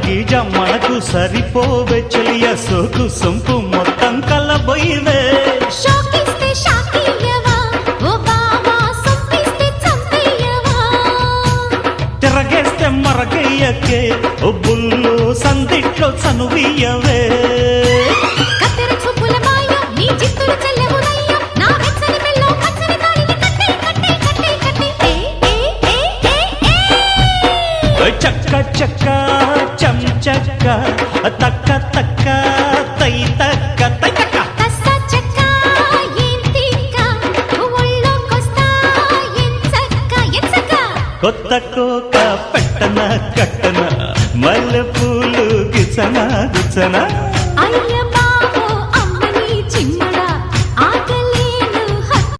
గీజ మనకు సరిపోవే చెలియ సోకు సొంపు మొత్తం కలబోయివే షోకిస్తే షాకియవా ఓ బావా సొప్పిస్తే చంపేయవా తిరగేస్తే మరగయ్యకే ఓ బుల్లు సందిట్లో చనువియవే కత్తెర చూపుల మాయ నీ జిత్తులు చెల్లెవునయ్య నా వెచ్చని మెల్లో పచ్చని తాళిని కట్టే కట్టే కట్టే కట్టే ఏ చక్క చక్క చం చక్క తక్క తక్క తై తక్క తై తక్క కస్సా చెక్క ఏం తిక్క ఒళ్ళోకొస్తా ఎంచక్క కొత్త కోక పెట్టన కట్టన మల్లె పూలు గిచన గుచన అయ్య